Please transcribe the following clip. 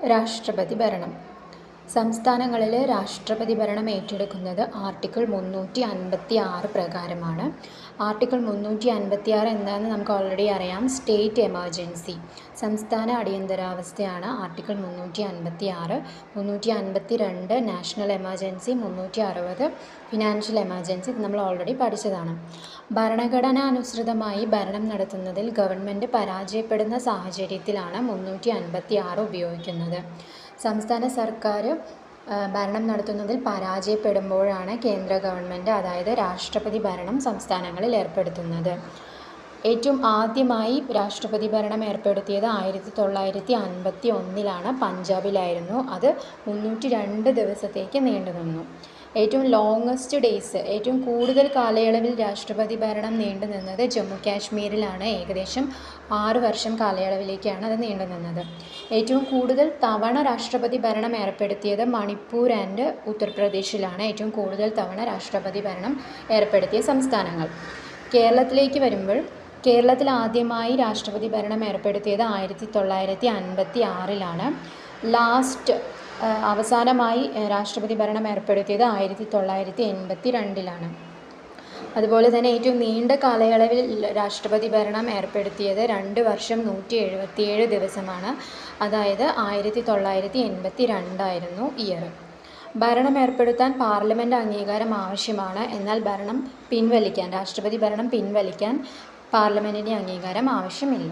രാഷ്ട്രപതി ഭരണം. സംസ്ഥാനങ്ങളിലെ രാഷ്ട്രപതി ഭരണം ഏറ്റെടുക്കുന്നത് ആർട്ടിക്കിൾ 356 പ്രകാരമാണ്. ആർട്ടിക്കിൾ 356 എന്താണെന്ന് നമുക്ക് ഓൾറെഡി അറിയാം. സ്റ്റേറ്റ് എമർജൻസി, സംസ്ഥാന അടിയന്തരാവസ്ഥയാണ് article 356. 352 national emergency, 360 financial emergency. ഇത് നമ്മൾ ഓൾറെഡി പഠിച്ചതാണ്. ഭരണഘടനാനുസൃതമായി ഭരണം നടത്തുന്നതിൽ ഗവൺമെൻറ് പരാജയപ്പെടുന്ന സാഹചര്യത്തിലാണ് 356 ഉപയോഗിക്കുന്നത്. സംസ്ഥാന സർക്കാർ ഭരണം നടത്തുന്നതിൽ പരാജയപ്പെടുമ്പോഴാണ് കേന്ദ്ര ഗവൺമെൻറ്, അതായത് രാഷ്ട്രപതി ഭരണം സംസ്ഥാനങ്ങളിൽ ഏർപ്പെടുത്തുന്നത്. ഏറ്റവും ആദ്യമായി രാഷ്ട്രപതി ഭരണം ഏർപ്പെടുത്തിയത് 1951 പഞ്ചാബിലായിരുന്നു. അത് 302 ദിവസത്തേക്ക് നീണ്ടുനിന്നു. ഏറ്റവും ലോങ്ങസ്റ്റ് ഡേയ്സ്, ഏറ്റവും കൂടുതൽ കാലയളവിൽ രാഷ്ട്രപതി ഭരണം നീണ്ടുനിന്നത് ജമ്മു കാശ്മീരിലാണ്. ഏകദേശം 6 വർഷം കാലയളവിലേക്കാണ് അത് നീണ്ടുനിന്നത്. ഏറ്റവും കൂടുതൽ തവണ രാഷ്ട്രപതി ഭരണം ഏർപ്പെടുത്തിയത് മണിപ്പൂർ ആൻഡ് ഉത്തർപ്രദേശിലാണ്. ഏറ്റവും കൂടുതൽ തവണ രാഷ്ട്രപതി ഭരണം ഏർപ്പെടുത്തിയ സംസ്ഥാനങ്ങൾ. കേരളത്തിലേക്ക് വരുമ്പോൾ, കേരളത്തിൽ ആദ്യമായി രാഷ്ട്രപതി ഭരണം ഏർപ്പെടുത്തിയത് 1956 അവസാനമായി രാഷ്ട്രപതി ഭരണം ഏർപ്പെടുത്തിയത് 1982. അതുപോലെ തന്നെ ഏറ്റവും നീണ്ട കാലയളവിൽ രാഷ്ട്രപതി ഭരണം ഏർപ്പെടുത്തിയത് 2 വർഷം 177 ദിവസമാണ്. അതായത് 1982 ഇയർ. ഭരണം ഏർപ്പെടുത്താൻ പാർലമെൻറ്റ് അംഗീകാരം ആവശ്യമാണ്. എന്നാൽ രാഷ്ട്രപതി ഭരണം പിൻവലിക്കാൻ പാർലമെൻറ്റിൻ്റെ അംഗീകാരം ആവശ്യമില്ല.